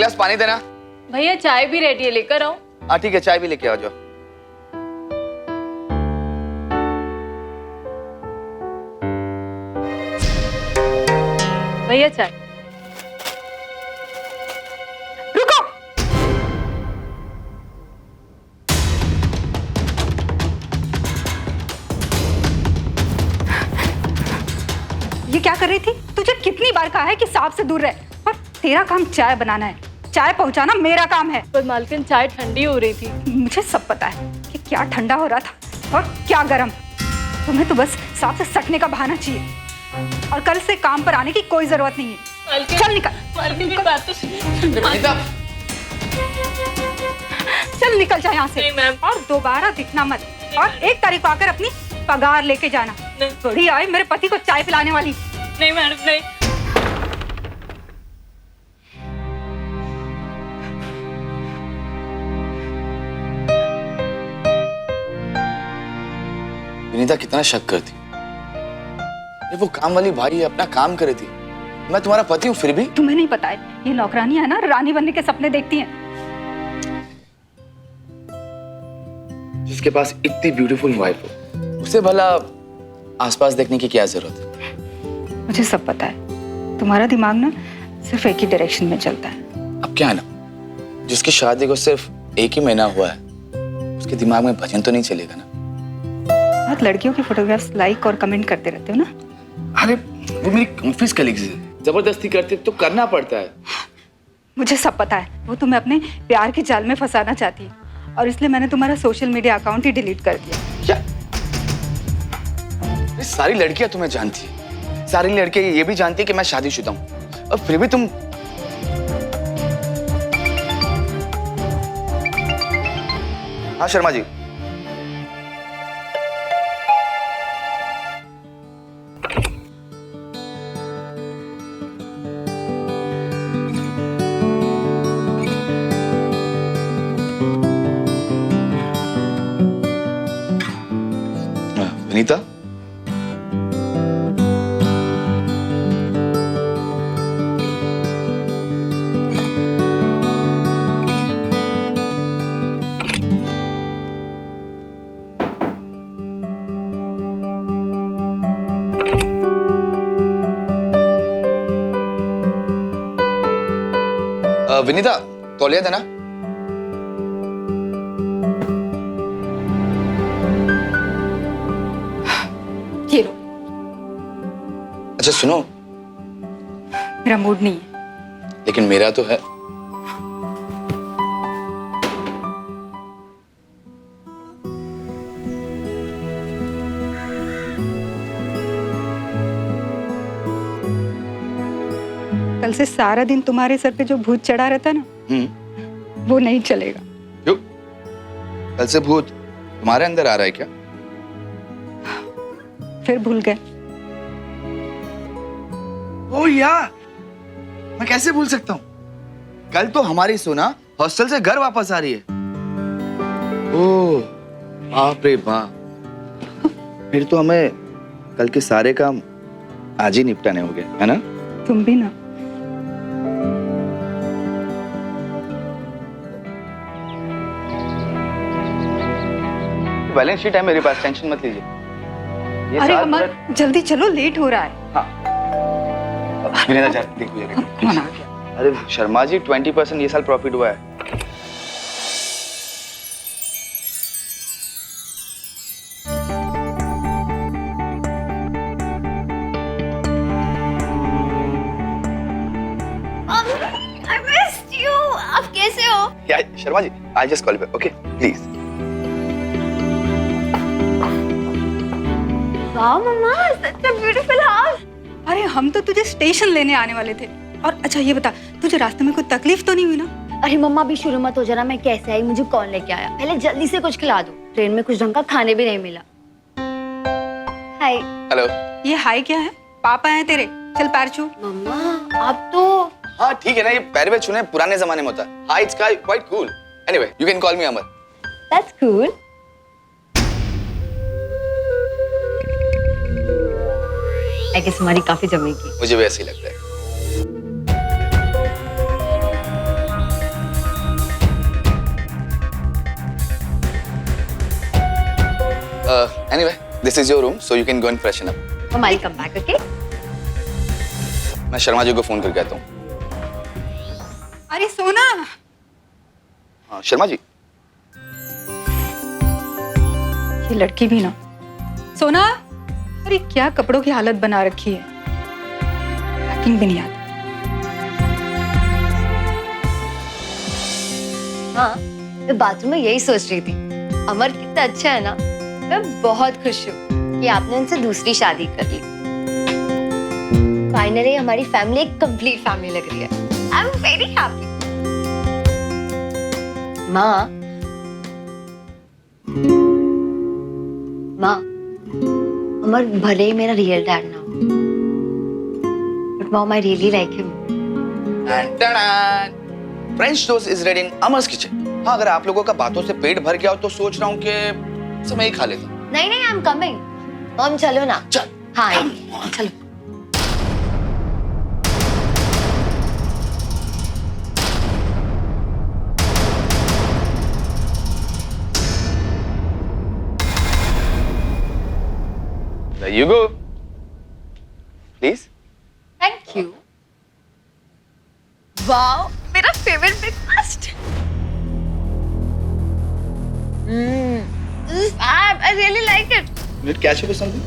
गिलास पानी देना। भैया चाय भी रेडी है, लेकर आओ। हाँ ठीक है, चाय भी लेके आ जाओ। भैया चाय। रुको। ये क्या कर रही थी? तुझे कितनी बार कहा है कि सांप से दूर रह, और तेरा काम चाय बनाना है, चाय पहुंचाना मेरा काम है। पर मालकिन चाय ठंडी हो रही थी। मुझे सब पता है कि क्या ठंडा हो रहा था और क्या गर्म। तुम्हें तो बस सांप से सटने का बहाना चाहिए, और कल से काम पर आने की कोई जरूरत नहीं है। चल निकल। मालकिन की बात तो विनीता, चल निकल जा यहाँ से। नहीं मैम। और दोबारा दिखना मत, और 1 तारीख को आकर अपनी पगार लेके जाना। थोड़ी आई मेरे पति को चाय पिलाने वाली। नहीं मैडम, नहीं। विनीता कितना शक करती। ये वो काम वाली भाई है, अपना काम करे थी। मैं तुम्हारा पति हूँ फिर भी। तुम्हें नहीं पता है, ये नौकरानी है ना, रानी बनने के सपने देखती हैं। जिसके पास इतनी ब्यूटीफुल वाइफ हो, उसे भला आसपास देखने की क्या जरूरत है? मुझे सब पता है, तुम्हारा दिमाग ना सिर्फ एक ही डायरेक्शन में चलता है। अब क्या है ना, जिसकी शादी को सिर्फ 1 ही महीना हुआ है, उसके दिमाग में भजन तो नहीं चलेगा ना। बहुत लड़कियों की फोटोग्राफ्स लाइक और कमेंट करते रहते हो ना। अरे वो मेरी ऑफिस कलीग्स है, जबरदस्ती करते तो करना पड़ता है। मुझे सब पता है, वो तुम्हें अपने प्यार के जाल में फंसाना चाहती है, और इसलिए मैंने तुम्हारा सोशल मीडिया अकाउंट ही डिलीट कर दिया। क्या? ये सारी लड़कियां तुम्हें जानती है, सारी लड़कियां ये भी जानती है कि मैं शादीशुदा हूँ, और फिर भी तुम। हाँ शर्मा जी। विनीता, विनीता तौलिया देना। ये लो। अच्छा सुनो, मेरा मूड नहीं है। लेकिन मेरा तो है। कल से सारा दिन तुम्हारे सर पे जो भूत चढ़ा रहता ना, वो नहीं चलेगा। क्यों? कल से भूत तुम्हारे अंदर आ रहा है क्या? फिर भूल गए? ओ यार, मैं कैसे भूल सकता हूँ? कल तो हमारी सोना हॉस्टल से घर वापस आ रही है। ओह बाप रे बाप, फिर तो हमें कल के सारे काम आज ही निपटाने होंगे, है ना? तुम भी ना। बैलेंस शीट है मेरे पास, टेंशन मत लीजिए। अरे अमर, जल्दी चलो, लेट हो रहा है। हाँ विनीता जल्दी कौन आ गया? अरे शर्मा जी, 20% ये साल प्रॉफिट हुआ है। I missed you. आप कैसे हो? Yeah, Sharma ji, I just call you back, okay? Please. वाह मम्मा, such a beautiful house. अरे हम तो तुझे स्टेशन लेने आने वाले थे। और अच्छा ये बता, तुझे रास्ते में कोई तकलीफ तो नहीं हुई ना? अरे मम्मा भी शुरू मत हो जरा, मैं कैसे आई, मुझे कौन लेके आया? पहले जल्दी से कुछ खिला दो, ट्रेन में कुछ ढंग का खाने भी नहीं मिला। हाय। हेलो। ये हाय क्या है? पापा हैं तेरे, चल पैर छू। मम्मा आप तो। हाँ ठीक है ना, ये पैर में छूने पुराने जमाने में होता है। Hi, it's quite cool. Anyway, you can call me Amar. That's cool. I guess हमारी काफी जमेगी। मुझे भी ऐसे ही लगता है। Anyway, this is your room, so you can go and freshen up. I'll come back, okay? मैं शर्मा जी को फोन करके आता हूँ। अरे सोना, हाँ शर्मा जी। ये लड़की भी ना। सोना, अरे क्या कपड़ों की हालत बना रखी है, पैकिंग भी नहीं आती। हाँ, मैं बाथरूम में यही सोच रही थी। अमर कितना अच्छा है ना। मैं बहुत खुश हूँ कि आपने उनसे दूसरी शादी कर ली। फाइनली हमारी फैमिली एक कंप्लीट फैमिली लग रही है। I am very happy. माँ, अमर भले ही मेरा रियल डैड ना हो, but mom I really like him. French toast is ready in अमर्स kitchen. हाँ, अगर आप लोगों का बातों से पेट भर गया हो तो सोच रहा हूँ कि सब मैं ही खा लेता हूँ। नहीं नहीं, आई एम कमिंग। मॉम चलो ना। चल। हाँ चलो। There you go. Please. Thank you. Wow, मेरा favourite breakfast. This is fab. I really like it. Will it catch you with something?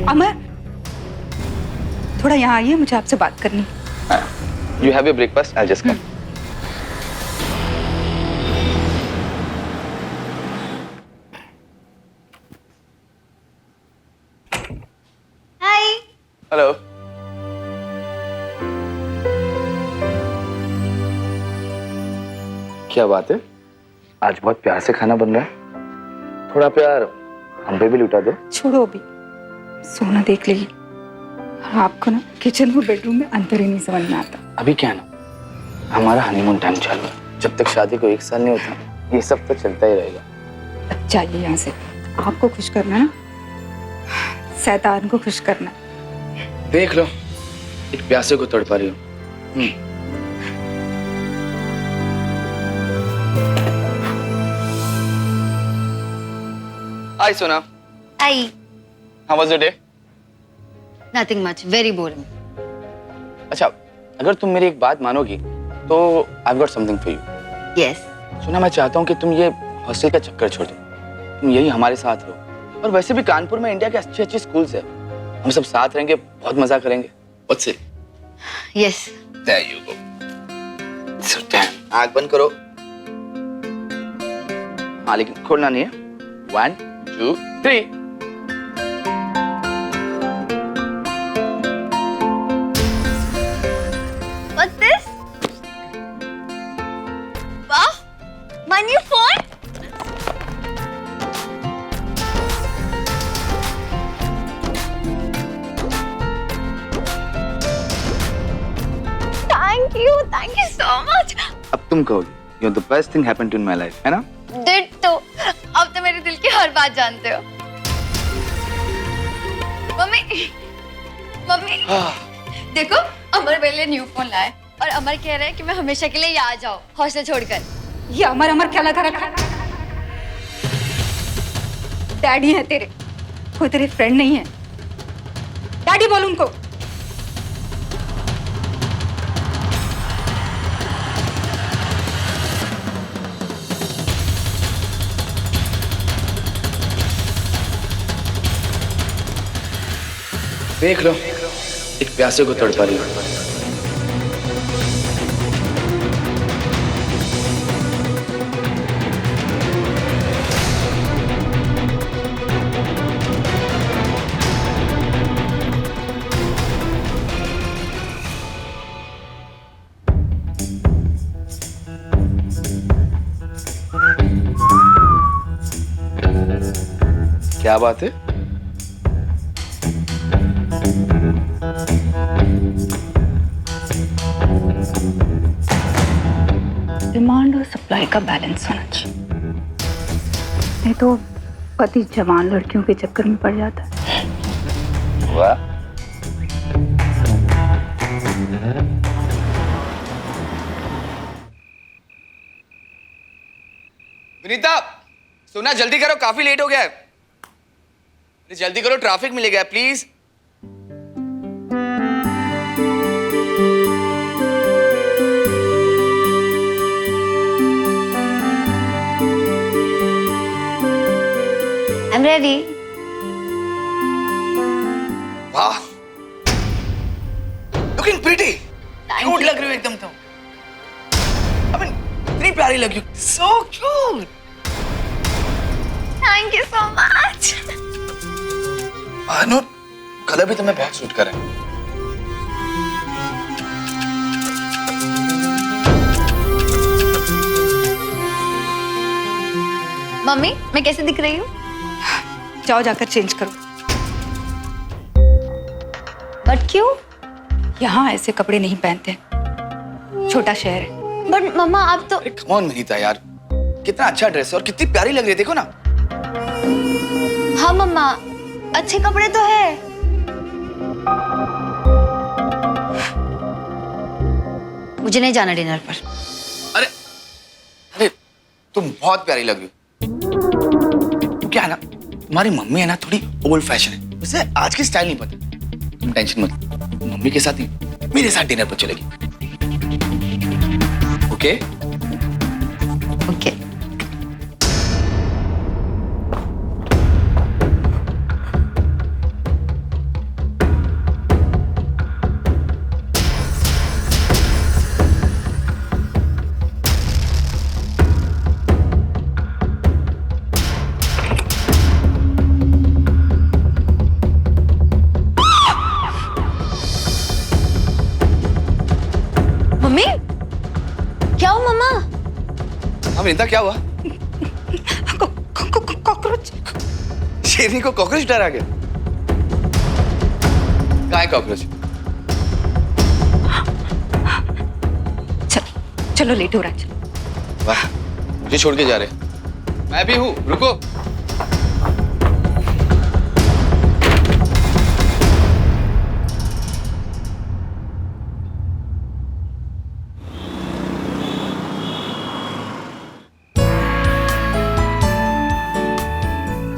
अमर, थोड़ा यहाँ आइए, मुझे आपसे बात करनी। You have your breakfast. I'll just come. Hi. Hello. क्या बात है? आज बहुत प्यार से खाना बन रहा है। थोड़ा प्यार हम पे भी लुटा दो। छोड़ो अभी, सोना देख लेगी। आपको ना किचन और बेडरूम में अंतर ही नहीं समझ में आता। अभी क्या ना, हमारा हनीमून टाइम चालू है। जब तक शादी को 1 साल नहीं होता, ये सब तो चलता ही रहेगा। चाहिए यहाँ से आपको खुश करना ना, शैतान को खुश करना। देख लो, एक प्यासे को तड़पा रही हूँ। हाय सोना। Hi. How was your day? Nothing much. Very boring. अच्छा, अगर तुम मेरी एक बात मानोगी तो I've got something for you. Yes. सुना, मैं चाहता हूँ कि तुम ये हॉस्टल का चक्कर छोड़ दो। तुम यही हमारे साथ रहो। और वैसे भी कानपुर में इंडिया के अच्छे स्कूल्स है। हम सब साथ रहेंगे, बहुत मजा करेंगे। What's it? Yes. There you go. So damn. आँख बंद करो। हाँ, लेकिन खोलना नहीं है। 1, 2, 3. What's this? Wow, my new phone. Thank you so much. अब तुम कहोगी, you're the best thing happened in my life, है ना? Did तो, अब तो मेरे दिल की हर बात जानते हो। मम्मी, देखो, अमर मेरे लिए न्यू फोन लाए और अमर कह रहे हैं कि मैं हमेशा के लिए यहाँ आ जाऊँ हॉस्टल छोड़कर। ये अमर अमर क्या लगा रखा? डैडी है तेरे, कोई तेरे फ्रेंड नहीं है। डैडी बोल उनको। देख लो, एक प्यासे को तड़पा रही हूँ। क्या बात है? डिमांड और सप्लाई का बैलेंस होना चाहिए, नहीं तो पति जवान लड़कियों के चक्कर में पड़ जाता है। वाह, विनीता, सुना, जल्दी करो, काफी लेट हो गया है। अरे जल्दी करो, ट्रैफिक मिलेगा प्लीज। I'm ready. वाह, लुकिंग प्रीटी, क्यूट लग रही हो एकदम तुम। अबे इतनी प्यारी लगी, so cute. Thank you so much. Anu, colour भी तुम्हें बहुत सूट कर रहा है। मम्मी, मैं कैसे दिख रही हूँ? जाओ जाकर चेंज करो। बट क्यों? यहाँ ऐसे कपड़े नहीं पहनते, छोटा शहर है। बट मम्मा, आप तो कम ऑन विनीता यार, कितना अच्छा ड्रेस है और कितनी प्यारी लग रही है, देखो ना। हाँ मम्मा, अच्छे कपड़े तो है। मुझे नहीं जाना डिनर पर। अरे अरे, तुम बहुत प्यारी लग रही हो। क्या है ना, तुम्हारी मम्मी है ना, थोड़ी ओल्ड फैशन है, उसे आज की स्टाइल नहीं पता। तुम टेंशन मत, मम्मी के साथ ही मेरे साथ डिनर पर चलेगी। ओके? ओके। मम्मी, क्या हुआ मम्मा? हाँ विनीता, क्या हुआ? कॉकरोच। शेरनी को कॉकरोच डरा गया? कहाँ है कॉकरोच? चलो लेट हो रहा है। वाह, मुझे छोड़ के जा रहे। मैं भी हूँ, रुको।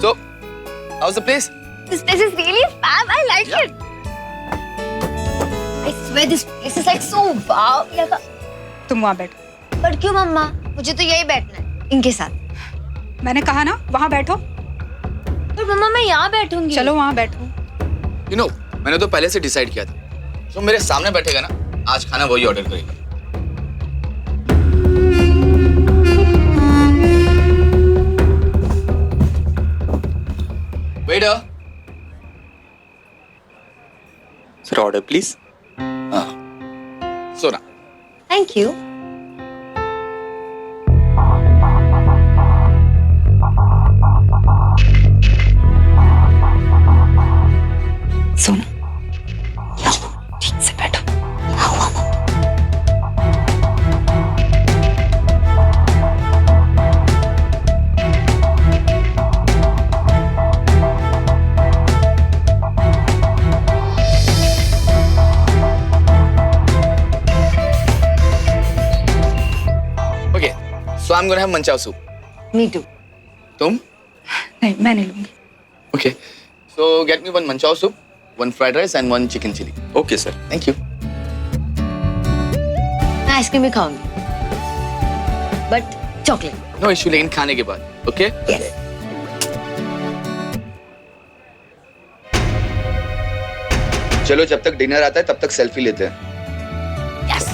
So, how's the place? This place is really fab. I like it. I swear this place is like so wow. तुम वहाँ बैठो। पर क्यों मम्मा? मुझे तो यही बैठना है इनके साथ। मैंने कहा ना वहाँ बैठो। पर मम्मा, मैं यहाँ बैठूंगी। चलो वहाँ बैठो। You know, मैंने तो पहले से डिसाइड किया था, जो मेरे सामने बैठेगा ना, आज खाना वही ऑर्डर करेगा। Waiter. Sir, order please. हाँ, सोना। Thank you. सोना, ठीक से बैठो। Okay, so I'm gonna have manchao soup. Me too. तुम? नहीं, मैं नहीं लूंगी। Okay, so get me one manchao soup, one fried rice and one chicken chili. Okay, sir. Thank you. मैं आइसक्रीम भी खाऊंगी, बट चॉकलेट। No issue, लेकिन खाने के बाद, okay? Yes. चलो, जब तक डिनर आता है तब तक सेल्फी लेते हैं। Yes.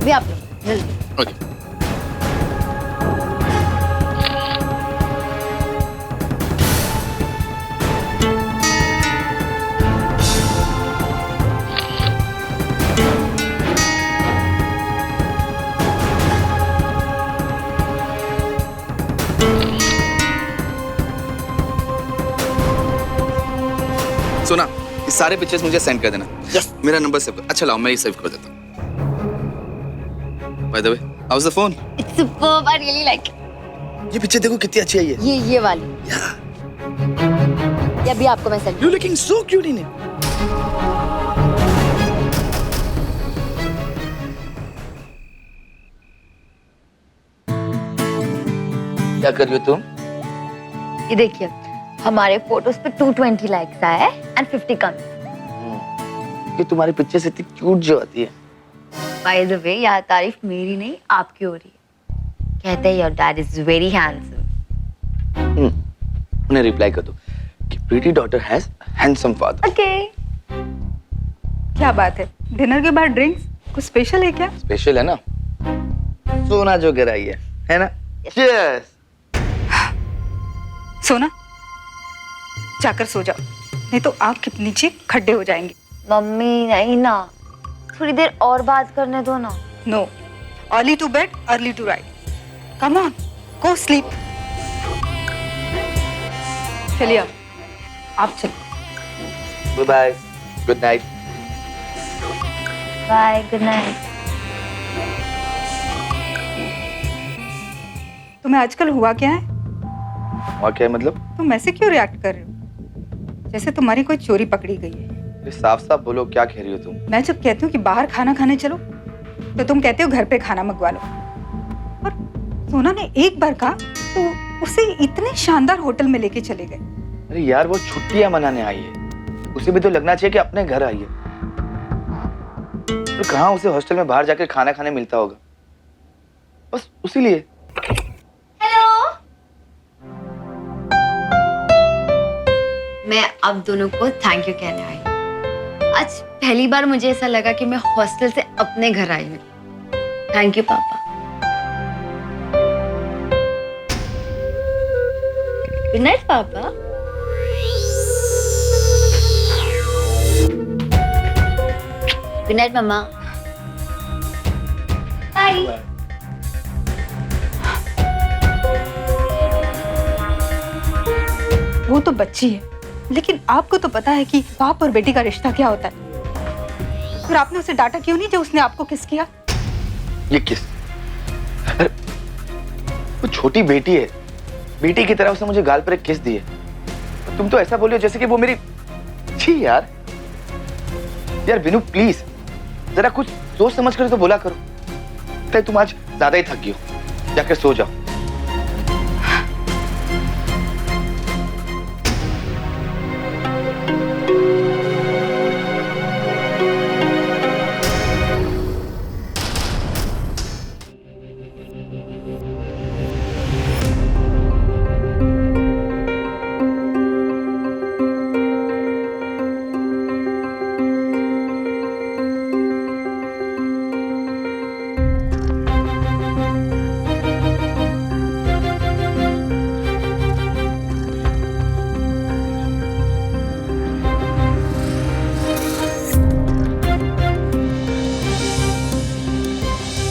भी आप लो, जल्दी। Okay. सोना, ये सारे पिक्चर्स मुझे सेंड कर देना। Yes. मेरा नंबर सेव कर। अच्छा लाओ, मैं ये सेव कर देता हूँ। By the way, how's the phone? It's superb. I really like it. ये पिक्चर देखो कितनी अच्छी आई है। ये वाली। ये अभी आपको मैं send. You looking so cute in it. क्या कर रही हो तुम? ये देखिए, हमारे फोटोज पे 220 लाइक्स आए एंड 50 कमेंट्स। कि तुम्हारी पिक्चर से इतनी क्यूट जो आती है। बाय द वे, यह तारीफ मेरी नहीं आपकी हो रही है। कहते हैं your dad is very handsome. उन्हें रिप्लाई कर दो कि pretty daughter has handsome father. Okay. क्या बात है, डिनर के बाद ड्रिंक्स कुछ स्पेशल है क्या? स्पेशल है ना, सोना जो घर आई है ना? Cheers। सोना, जाकर सो जाओ, नहीं तो आग के नीचे खड्डे हो जाएंगे। मम्मी नहीं ना, थोड़ी देर और बात करने दो ना। No, early to bed early to rise. Come on, go sleep. चलिए आप चलो। Bye, good night. Bye, good night. तुम्हें आजकल हुआ क्या है? और क्या है मतलब? तुम ऐसे क्यों रिएक्ट कर रहे हो जैसे तुम्हारी कोई चोरी पकड़ी गई है? साफ साफ बोलो, क्या कह रही हो तुम? मैं जब कहती हूँ कि बाहर खाना खाने चलो तो तुम कहते हो घर पे खाना मंगवा लो। और सोना ने एक बार कहा तो उसे इतने शानदार होटल में लेके चले गए। अरे यार, वो छुट्टियां मनाने आई है, उसे भी तो लगना चाहिए कि अपने घर आई है। तो कहाँ उसे हॉस्टल में बाहर जाकर खाना खाने मिलता होगा, बस उसी लिए। हेलो, मैं अब दोनों को थैंक यू कहने आई। आज पहली बार मुझे ऐसा लगा कि मैं हॉस्टल से अपने घर आई हूँ। थैंक यू पापा। गुड नाइट पापा। गुड नाइट मम्मा। बाय। वो तो बच्ची है, लेकिन आपको तो पता है कि बाप और बेटी का रिश्ता क्या होता है। फिर आपने उसे डांटा क्यों नहीं जो उसने आपको किस किया? ये किस? अरे वो छोटी बेटी है, बेटी की तरह उसने मुझे गाल पर एक किस दी है। तुम तो ऐसा बोलियो जैसे कि वो मेरी। छी यार, यार बिनू प्लीज, जरा कुछ सोच समझ कर तो बोला करो। तो तुम आज ज्यादा ही थक गई हो, जाकर सो जाओ।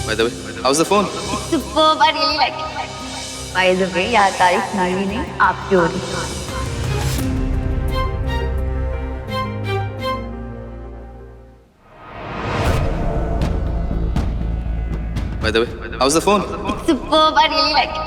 By the way, how's the phone? Superb, I really like it. By the way, यार तारीफ मेरी नहीं आपकी हो रही है। By the way, how's the phone? Superb, I really like it.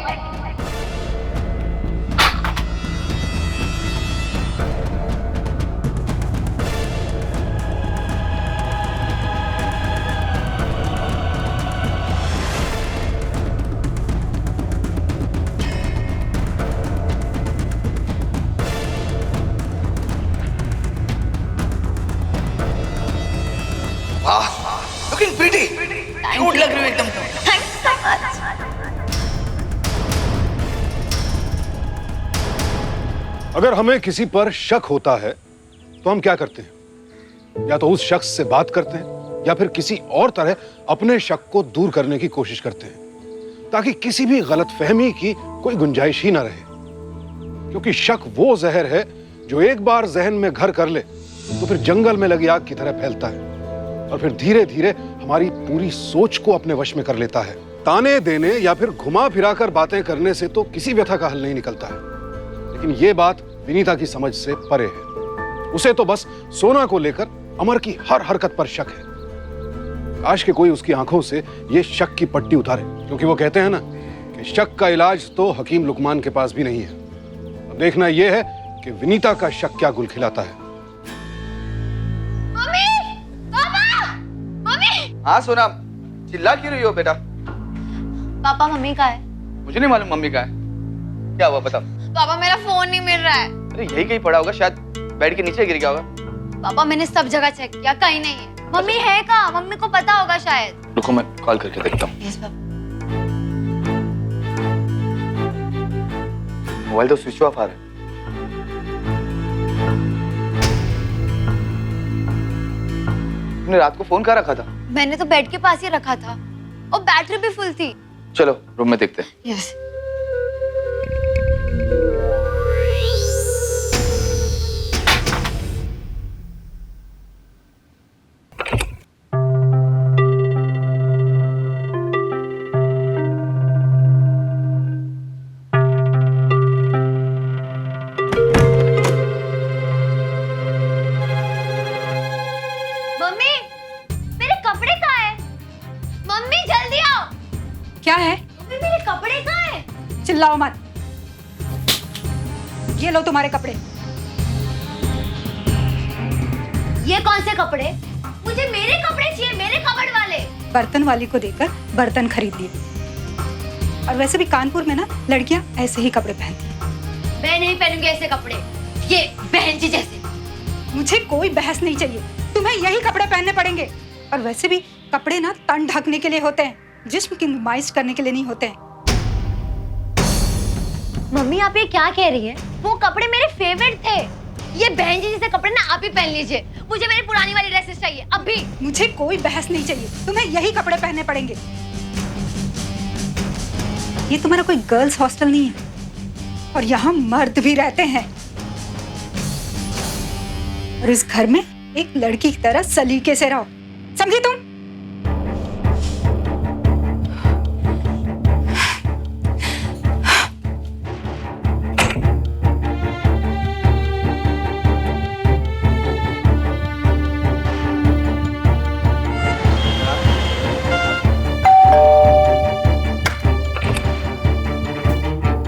Looking pretty. Cute लग रही हो एकदम। Thanks so much. अगर हमें किसी पर शक होता है तो हम क्या करते हैं? या तो उस शख्स से बात करते हैं या फिर किसी और तरह अपने शक को दूर करने की कोशिश करते हैं ताकि किसी भी गलतफहमी की कोई गुंजाइश ही ना रहे। क्योंकि शक वो जहर है जो एक बार जहन में घर कर ले तो फिर जंगल में लगी आग की तरह फैलता है और फिर धीरे धीरे हमारी पूरी सोच को अपने वश में कर लेता है। ताने देने या फिर घुमा फिराकर बातें करने से तो किसी व्यथा का हल नहीं निकलता है, लेकिन ये बात विनीता की समझ से परे है। उसे तो बस सोना को लेकर अमर की हर हरकत पर शक है। काश के कोई उसकी आंखों से ये शक की पट्टी उतारे, क्योंकि वो कहते हैं ना कि कि शक का इलाज तो हकीम लुकमान के पास भी नहीं है। अब देखना यह है कि विनीता का शक क्या गुल खिलाता है। मम्मी, पापा, मम्मी। हाँ सोना, चिल्ला क्यों रही हो बेटा? पापा मम्मी का है। मुझे नहीं मालूम मम्मी का है। क्या हुआ बता? पापा मेरा फोन नहीं मिल रहा है। अरे यही कहीं पड़ा होगा, शायद बेड के नीचे गिर गया होगा। पापा मैंने सब जगह चेक किया, कहीं नहीं है। मम्मी है कहाँ? मम्मी को पता होगा शायद। रुको मैं कॉल करके देखता हूँ। Yes papa. मोबाइल तो स्विच ऑफ आ रहा है। तुमने रात को फोन कहाँ रखा था? मैंने तो बेड के पास ही रखा था और बैटरी भी फुल थी। चलो रूम में देखते हैं। यस। मम्मी, मेरे कपड़े कहाँ हैं? मम्मी जल्दी आओ। क्या है? मम्मी मेरे कपड़े कहाँ हैं? चिल्लाओ मत। ये लो तुम्हारे कपड़े। ये कौन से कपड़े? मुझे मेरे कपड़े चाहिए, मेरे कपड़ वाले। बर्तन वाली को देकर बर्तन खरीद लिए। और वैसे भी कानपुर में ना लड़कियां ऐसे ही कपड़े पहनती हैं। मैं नहीं पहनूंगी ऐसे कपड़े, ये बहन जी जैसे। मुझे कोई बहस नहीं चाहिए, तुम्हें यही कपड़े पहनने पड़ेंगे। और वैसे भी कपड़े ना तन ढकने के लिए होते हैं, जिस्म की नुमाइश करने के लिए नहीं होते हैं। मम्मी आप ये क्या कह रही हैं? वो कपड़े मेरे फेवरेट थे। ये बहन जी जैसे कपड़े ना आप ही पहन लीजिए। मुझे मेरी पुरानी वाली ड्रेसेस चाहिए अभी। मुझे कोई बहस नहीं चाहिए, तुम्हें यही कपड़े पहनने पड़ेंगे। ये तुम्हारा कोई गर्ल्स हॉस्टल नहीं है, और यहाँ मर्द भी रहते हैं। और इस घर में एक लड़की की तरह सलीके से रहो, समझी तुम?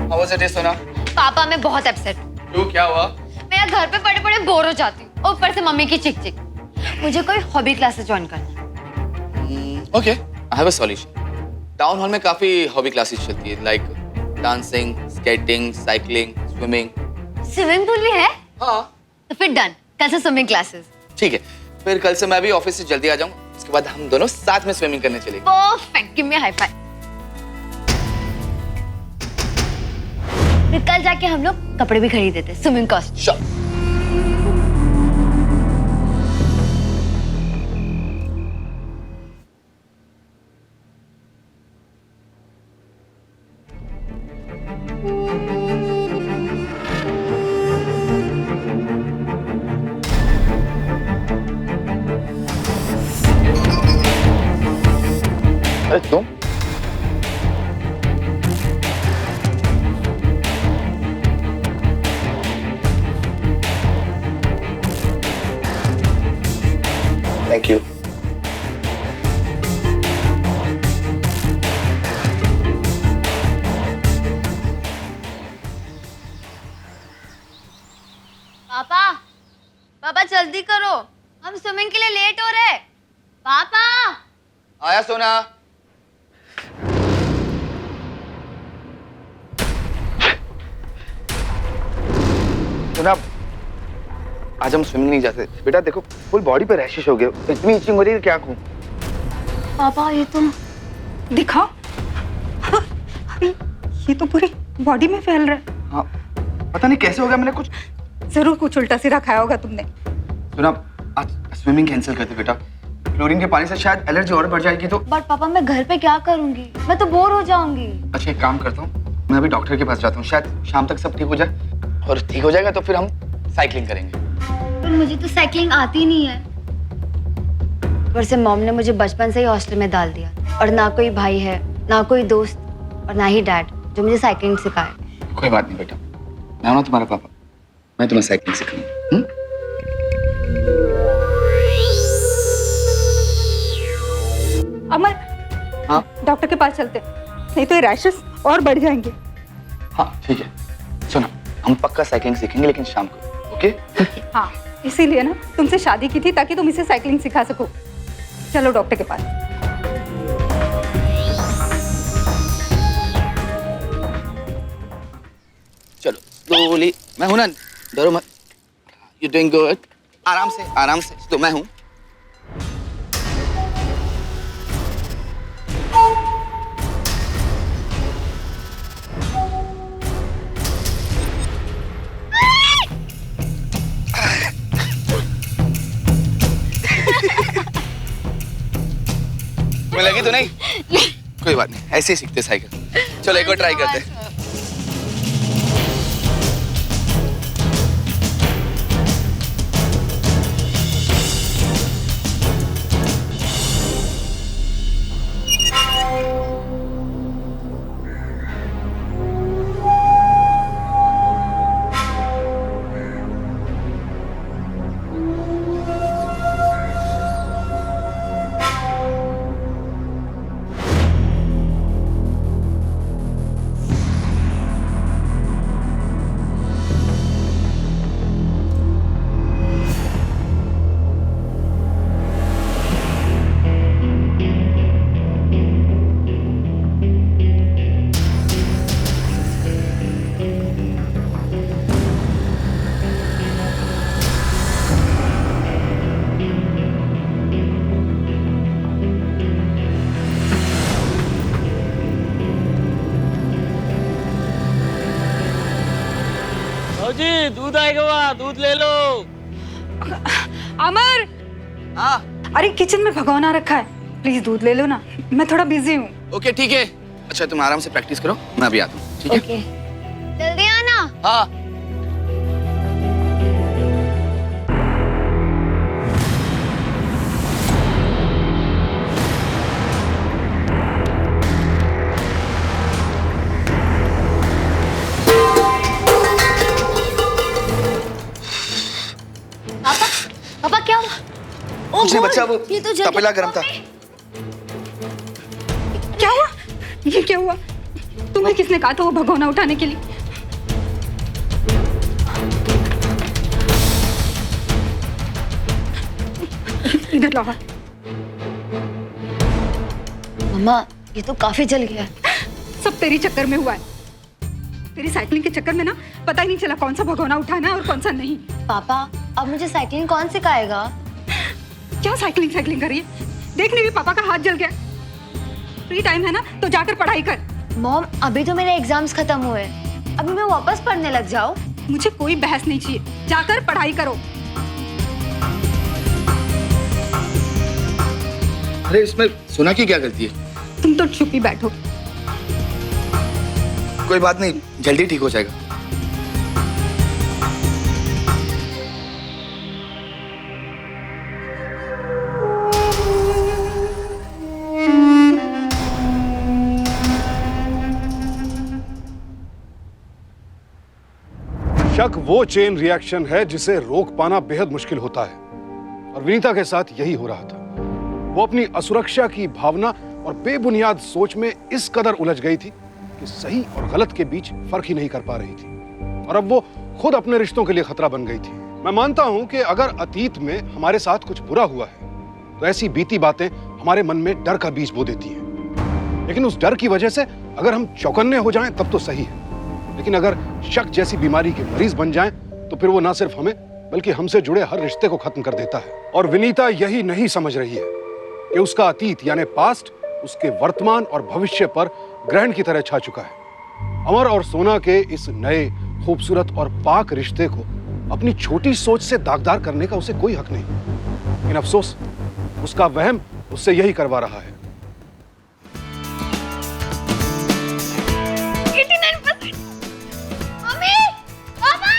How was it, सोना? पापा मैं बहुत अपसेट। क्यों, क्या हुआ? मैं घर पे पड़े पड़े बोर हो जाती हूँ, ऊपर से मम्मी की चिक चिक। मुझे कोई हॉबी क्लासेस ज्वाइन करना है। Okay, I have a solution. Town hall में काफी हॉबी क्लासेस चलती है, like dancing, skating, cycling, swimming. Swimming pool भी है? हाँ तो फिर डन, कल से स्विमिंग क्लासेस। ठीक है, फिर कल से मैं भी ऑफिस से जल्दी आ जाऊंगा। उसके बाद हम दोनों साथ में स्विमिंग करने चलेंगे। Perfect, give me high five. फिर कल जाके हम लोग कपड़े भी खरीद देते, स्विमिंग कॉस्ट्यूम। Sure. अरे तुम थैंक यू। पापा, पापा जल्दी करो, हम स्विमिंग के लिए लेट हो रहे। पापा, आया सोना। सोना, आज हम स्विमिंग नहीं जाते बेटा। देखो फुल बॉडी पे रैशेस हो गए, इतनी इचिंग हो रही है, क्या कहूँ। पापा ये तो दिखाओ। अरे ये तो पूरी बॉडी में फैल रहा है। हाँ पता नहीं कैसे हो गया, मैंने कुछ जरूर कुछ उल्टा सीधा खाया होगा तुमने। सुना, आज स्विमिंग कैंसिल करते बेटा। क्लोरीन के पानी से शायद एलर्जी और बढ़ जाएगी तो। बट पापा मैं घर पे क्या करूंगी, मैं तो बोर हो जाऊंगी। अच्छा एक काम करता हूँ, मैं अभी डॉक्टर के पास जाता हूँ, शायद शाम तक सब ठीक हो जाए। और ठीक हो जाएगा तो फिर हम साइकिलिंग करेंगे। पर मुझे तो साइकिलिंग आती नहीं है। ऊपर से मॉम ने मुझे बचपन से ही हॉस्टल में डाल दिया, और ना कोई भाई है, ना कोई दोस्त, और ना ही डैड जो मुझे साइकिलिंग सिखाए। कोई बात नहीं बेटा, मैं हूं ना तुम्हारा पापा, मैं तुम्हें साइकिलिंग सिखाऊंगा। अमर, हाँ डॉक्टर के पास चलते, नहीं तो ये रैशेस और बढ़ जाएंगे। हाँ ठीक है, सुनो हम पक्का साइकिलिंग सीखेंगे लेकिन शाम को, ओके? हाँ, इसीलिए ना तुमसे शादी की थी ताकि तुम इसे साइकिलिंग सिखा सको। चलो डॉक्टर के पास। चलो स्लोली, मैं हूं ना, डरो मत। यू डूइंग गुड, आराम से, तो मैं हूं। तुम्हें लगी तो नहीं? कोई बात नहीं, ऐसे ही सीखते साइकिल। चलो एक और ट्राई करते हैं। जी दूध आएगा, वहाँ दूध ले लो। अमर, हाँ अरे किचन में भगोना रखा है, प्लीज दूध ले लो ना, मैं थोड़ा बिजी हूँ। ओके ठीक है। अच्छा तुम आराम से प्रैक्टिस करो, मैं अभी आता हूँ, ठीक है? ओके, जल्दी आना। हाँ। पापा क्या हुआ? कुछ नहीं बच्चा, वो ये तो जल तपेला गर्म था। क्या हुआ? ये क्या हुआ? तुम्हें किसने कहा था वो भगोना उठाने के लिए? इधर लाओ। मम्मा ये तो काफी जल गया। सब तेरी चक्कर में हुआ है। तेरी साइकिलिंग के चक्कर में ना पता ही नहीं चला कौन सा भगोना उठाना है और कौन सा नहीं। पापा अब मुझे साइकिलिंग कौन सिखाएगा? क्या साइकिलिंग कर रही है? देखने भी पापा का हाथ जल गया। फ्री टाइम है ना तो जाकर पढ़ाई कर। मॉम अभी तो मेरे एग्जाम्स खत्म हुए, अभी मैं वापस पढ़ने लग जाऊं? मुझे कोई बहस नहीं चाहिए, जाकर पढ़ाई करो। अरे इसमें सोना की क्या गलती है? तुम तो चुप ही बैठो। कोई बात नहीं, जल्दी ठीक हो जाएगा। शक वो चेन रिएक्शन है जिसे रोक पाना बेहद मुश्किल होता है, और विनीता के साथ यही हो रहा था। वो अपनी असुरक्षा की भावना और बेबुनियाद सोच में इस कदर उलझ गई थी कि सही और गलत के बीच फर्क ही नहीं कर पा रही थी, और अब वो खुद अपने रिश्तों के लिए खतरा बन गई थी। मैं मानता हूं कि अगर अतीत में हमारे साथ कुछ बुरा हुआ है तो ऐसी बीती बातें हमारे मन में डर का बीज बो देती हैं, लेकिन उस डर की वजह से अगर हम चौकन्ने हो जाएं तब तो सही है, लेकिन अगर शक जैसी बीमारी के मरीज बन जाएं तो फिर वो ना सिर्फ हमें बल्कि हमसे जुड़े हर रिश्ते को खत्म कर देता है। और विनीता यही नहीं समझ रही है कि उसका अतीत यानी पास्ट उसके वर्तमान और भविष्य पर ग्रहण की तरह छा चुका है। अमर और सोना के इस नए खूबसूरत और पाक रिश्ते को अपनी छोटी सोच से दागदार करने का उसे कोई हक नहीं, लेकिन अफसोस उसका वहम उससे यही करवा रहा है। 89%। मम्मी, पापा,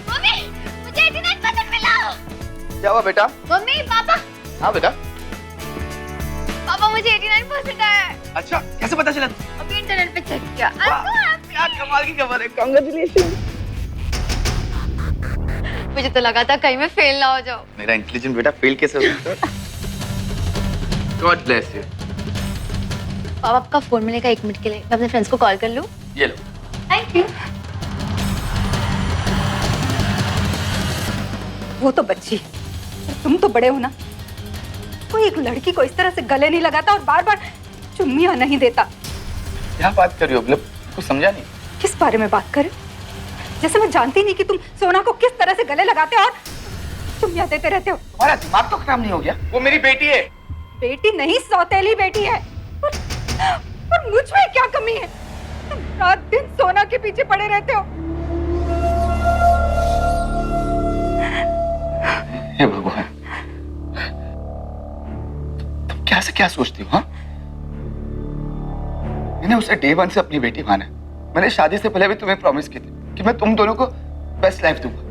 मम्मी, मुझे 89% मिला। क्या हुआ बेटा? मम्मी, पापा, हाँ बेटा। पापा मुझे 89% आया है। अच्छा कैसे पता चला? अभी इंटरनेट पे चेक किया। क्या कमाल की खबर है, कांग्रेचुलेशन। मुझे तो लगा था कहीं मैं फेल ना हो जाऊं। मेरा इंटेलिजेंट बेटा फेल कैसे हो सकता है? God bless you. पापा आपका फोन मिलेगा 1 मिनट के लिए, मैं अपने फ्रेंड्स को कॉल कर लूँ? ये लो। Thank you. वो तो बच्ची है, और तुम तो बड़े हो ना। कोई एक लड़की को इस तरह से गले नहीं लगाता और बार बार चुम्मियां नहीं देता। क्या बात कर रही हो? मतलब कुछ समझा नहीं। किस बारे में बात करें? जैसे मैं जानती नहीं कि तुम सोना को किस तरह से गले लगाते हो और चुम्मियां देते रहते हो। तुम्हारा दिमाग तो खराब नहीं हो गया? वो मेरी बेटी है। बेटी नहीं, सौतेली बेटी है। पर मुझ में क्या कमी है? तुम रात दिन सोना के पीछे पड़े रहते हो। हे भगवान, तुम क्या से क्या सोचती हो? हाँ, मैंने उसे डे 1 से अपनी बेटी माना है। मैंने शादी से पहले भी तुम्हें प्रॉमिस की थी कि मैं तुम दोनों को बेस्ट लाइफ दूंगा।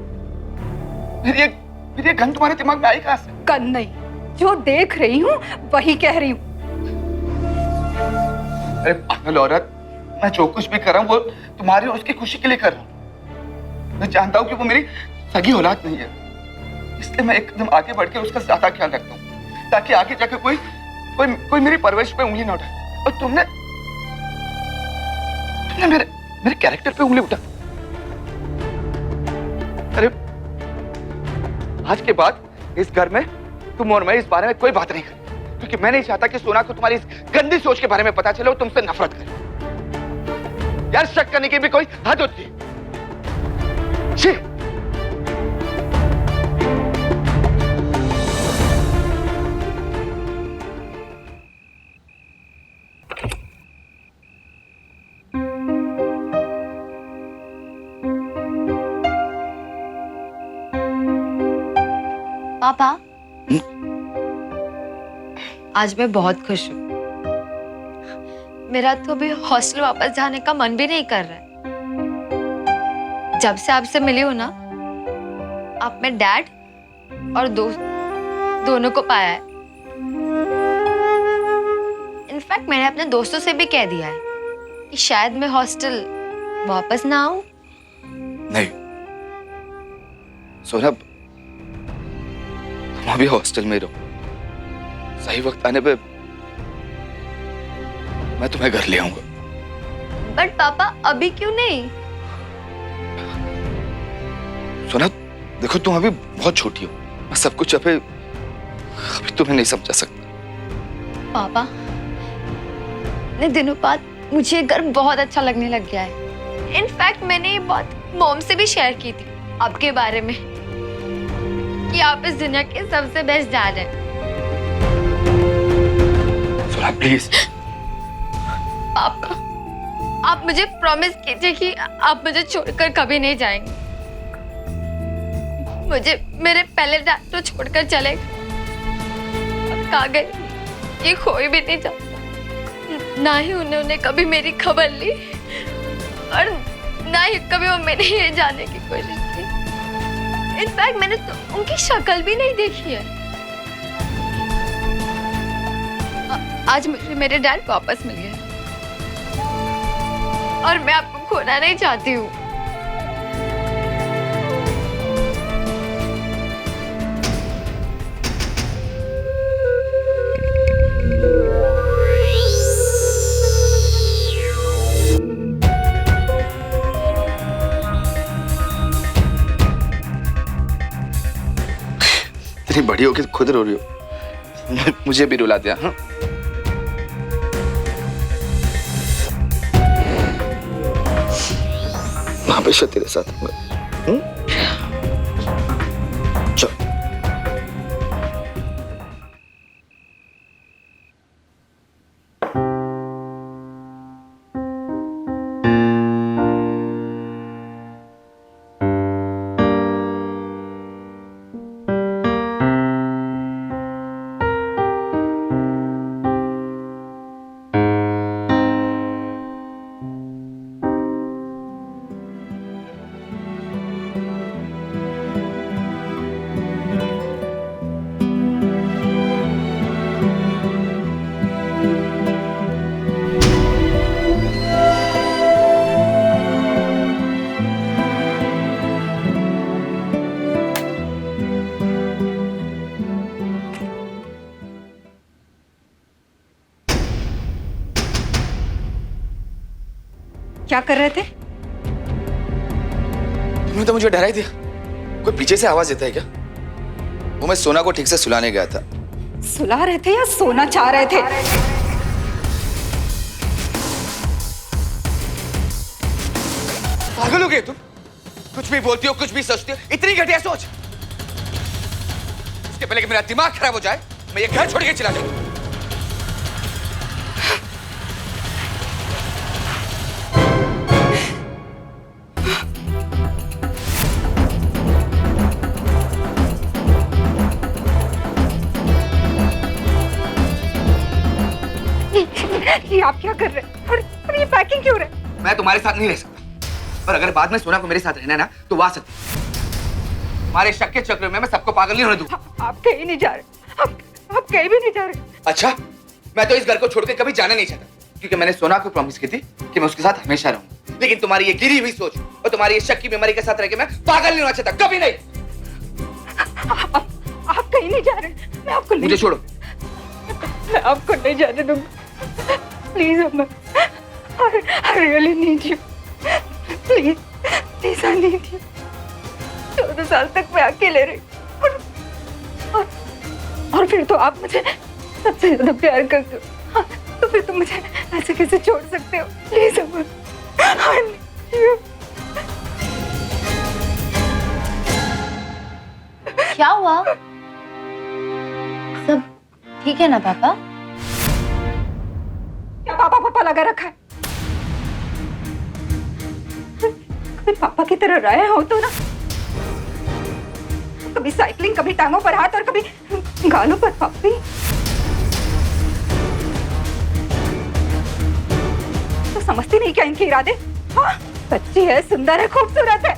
मेरी ये गन तुम्हारे दिमाग में आई कहां से? गन नहीं, जो देख रही हूँ वही कह रही हूँ। अरे पागल औरत, मैं जो कुछ भी कर रहा हूँ वो तुम्हारी और उसकी खुशी के लिए कर रहा हूँ। मैं जानता हूँ कि वो मेरी सगी औलाद नहीं है, इसलिए मैं एक कदम आगे बढ़ के उसका ज्यादा ख्याल रखता हूँ, ताकि आगे जाकर कोई मेरी परवरिश पे उंगली न उठाए। और तुमने मेरे कैरेक्टर पे उंगली उठा। अरे आज के बाद इस घर में तुम और मैं इस बारे में कोई बात नहीं करें, क्योंकि मैं नहीं चाहता कि सोना को तुम्हारी इस गंदी सोच के बारे में पता चले और तुमसे नफरत करे। यार शक करने की भी कोई हद होती है। छी! पापा, आज मैं बहुत खुश हूँ। मेरा तो अभी हॉस्टल वापस जाने का मन भी नहीं कर रहा है। जब से आपसे मिली हूँ ना, आप में डैड और दोस्त दोनों को पाया है। इनफैक्ट मैंने अपने दोस्तों से भी कह दिया है कि शायद मैं हॉस्टल वापस ना आऊं। नहीं सौरभ, तुम अभी हॉस्टल में रहो। सही वक्त आने पे मैं तुम्हें घर ले आऊंगा। बट पापा अभी क्यों नहीं? सोना देखो, तुम अभी बहुत छोटी हो। मैं सब कुछ अभी तुम्हें नहीं समझा सकता। पापा, इतने दिनों बाद मुझे ये घर बहुत अच्छा लगने लग गया है। इनफैक्ट मैंने ये बात मॉम से भी शेयर की थी आपके बारे में, कि आप इस दुनिया के सबसे बेस्ट डैड हैं। सोना प्लीज। पापा, आप मुझे प्रॉमिस कीजिए कि आप मुझे छोड़कर कभी नहीं जाएंगे। मुझे मेरे पहले डैड तो छोड़कर चले गए। अब कहाँ गए ये कोई भी नहीं जानता। ना ही उन्होंने कभी मेरी खबर ली और ना ही कभी वो मैंने ये जानने की कोशिश की। इनफैक्ट मैंने तो उनकी शक्ल भी नहीं देखी है। आज मुझे मेरे डैड वापस मिल गए और मैं आपको खोना नहीं चाहती हूँ। इतनी बड़ी हो कि खुद रो रही हो, मुझे भी रुला दिया। हाँ हमेशा तेरे साथ हूँ मैं। चल। क्या कर रहे थे? तुमने तो मुझे डरा ही दिया। कोई पीछे से आवाज देता है क्या? वो मैं सोना को ठीक से सुलाने गया था। सुला रहे थे या सोना चाह रहे थे? पागल हो गए तुम? कुछ भी बोलती हो, कुछ भी सोचती हो, इतनी घटिया सोच। इसके पहले कि मेरा दिमाग खराब हो जाए, मैं ये घर छोड़ के चला जाऊं। ये आप क्या कर रहे हैं? और ये पैकिंग क्यों रहे? मैं तुम्हारे साथ नहीं रह सकता, पर अगर बाद में सोना को मेरे साथ रहना है ना, तो वो आ सकती है। तुम्हारे शक के चक्कर में मैं सबको पागल नहीं होने दूंगा। आप कहीं नहीं जा रहे। आप कहीं भी नहीं जा रहे। अच्छा, मैं तो इस घर को छोड़ के कभी जाना नहीं चाहता, क्योंकि मैंने सोना को प्रॉमिस की थी कि मैं उसके साथ हमेशा रहूंगा। लेकिन तुम्हारी ये गिरी हुई सोच और तुम्हारी ये शक की बीमारी के साथ रह के मैं पागल नहीं होना चाहता, कभी नहीं। आप कहीं नहीं जा रहे। मैं आपको मुझे छोड़ो। मैं आपको नहीं जाने दूंगा। प्लीज अम्मा, I really need you. Please, please I need you. 14 साल तक मैं अकेले रही और फिर तो आप मुझे सबसे ज्यादा प्यार करते हो। हाँ, तो फिर तुम मुझे ऐसे कैसे छोड़ सकते हो? प्लीज अम्मा, I need you. क्या हुआ? सब ठीक है ना पापा? क्या पापा पापा लगा रखा है? कभी पापा की तरह रहे हो तो ना, कभी साइकिलिंग, कभी टांगों पर हाथ और कभी गालों पर पापी। तो समझती नहीं क्या इनके इरादे? हाँ, बच्ची है, सुंदर है, खूबसूरत है,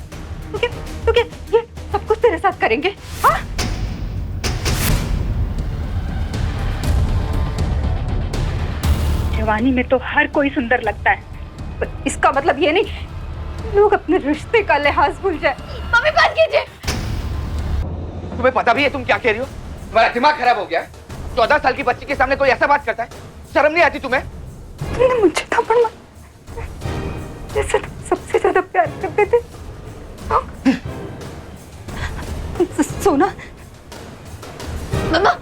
तो क्या ये सब कुछ तेरे साथ करेंगे? हाँ? जवानी में तो हर कोई सुंदर लगता है, पर इसका मतलब ये नहीं लोग अपने रिश्ते का लिहाज भूल जाए। मम्मी बात कीजिए। तुम्हें पता भी है तुम क्या कह रही हो? तुम्हारा दिमाग खराब हो गया है। 14 साल की बच्ची के सामने कोई ऐसा बात करता है? शर्म नहीं आती तुम्हें? तुमने मुझे थप्पड़ मारा जैसे तुम सबसे ज्यादा प्यार करते थे। हाँ? सोना, मम्मा,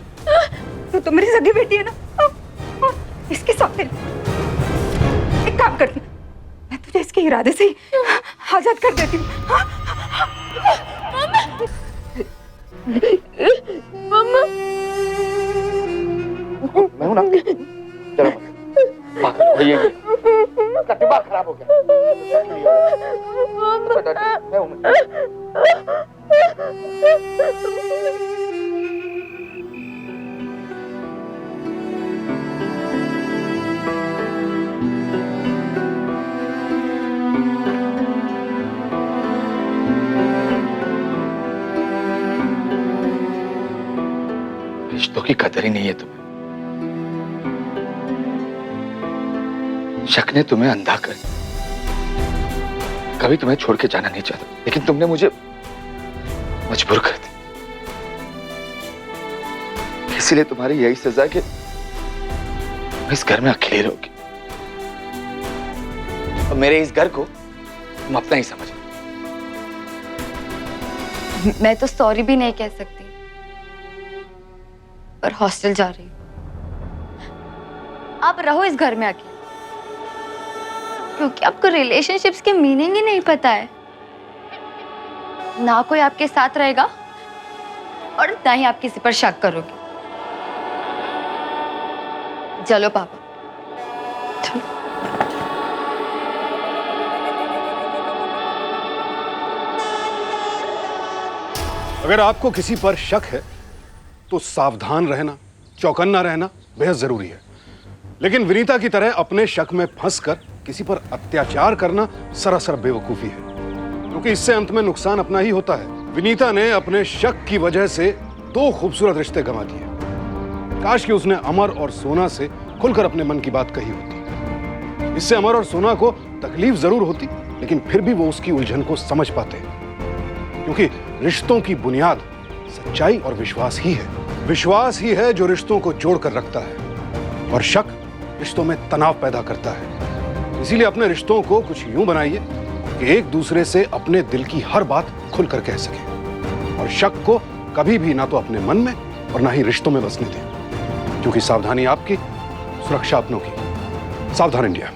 तो मेरी सगी बेटी है ना? इसके सामने एक काम करती हूँ, मैं तुझे इसके इरादे से ही आजाद कर देती हूँ। मम्मा, मैं हूं ना? चलो पागल हो गई है। उसका दिमाग खराब हो गया। मैं हूं। रिश्तों की कदर ही नहीं है तुम्हें। शक ने तुम्हें अंधा कर दिया। कभी तुम्हें छोड़ के जाना नहीं चाहता, लेकिन तुमने मुझे मजबूर कर दिया। इसीलिए तुम्हारी यही सजा है कि तुम इस घर में अकेले रहोगी और मेरे इस घर को तुम अपना ही समझो। मैं तो सॉरी भी नहीं कह सकती, पर हॉस्टल जा रही हूँ। आप रहो इस घर में आके, क्योंकि आपको रिलेशनशिप्स के मीनिंग ही नहीं पता है। ना कोई आपके साथ रहेगा और ना ही आप किसी पर शक करोगे। चलो पापा, चलो। अगर आपको किसी पर शक है तो सावधान रहना, चौकन्ना रहना बेहद जरूरी है। लेकिन विनीता की तरह अपने शक में फंसकर किसी पर अत्याचार करना सरासर बेवकूफी है, क्योंकि इससे अंत में नुकसान अपना ही होता है। विनीता ने अपने शक की वजह से 2 खूबसूरत रिश्ते गंवा दिए। काश कि उसने अमर और सोना से खुलकर अपने मन की बात कही होती। इससे अमर और सोना को तकलीफ जरूर होती, लेकिन फिर भी वो उसकी उलझन को समझ पाते, क्योंकि रिश्तों की बुनियाद सच्चाई और विश्वास ही है। विश्वास ही है जो रिश्तों को जोड़कर रखता है, और शक रिश्तों में तनाव पैदा करता है। इसीलिए अपने रिश्तों को कुछ यूं बनाइए कि एक दूसरे से अपने दिल की हर बात खुलकर कह सके, और शक को कभी भी ना तो अपने मन में और ना ही रिश्तों में बसने दें, क्योंकि सावधानी आपकी, सुरक्षा अपनों की। सावधान इंडिया।